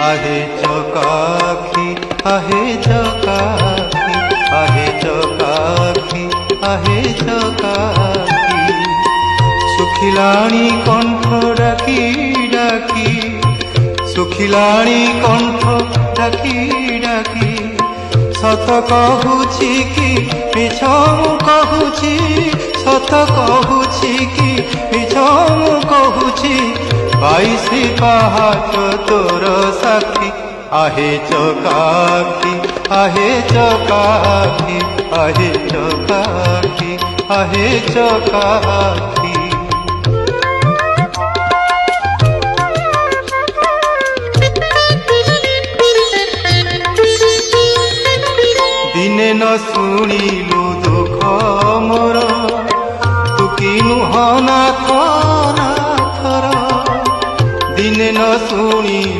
आहे चकाखी आहे चकाखी आहे चकाखी आहे चकाखी सुखिलाणी कंठ डाकी डाकी सुखिलाणी कंठ डाकी डाकी सत कहूची कि मिछ कहूची सत कहूची कि मिछ कहूची 22 पहाच तोर साक्षी आहे चकाखी आहे चकाखी आहे चकाखी आहे चकाखी दिने न शुणिलु दुख मोर तू किनुह नाथ नाथर दिने न शुणिलु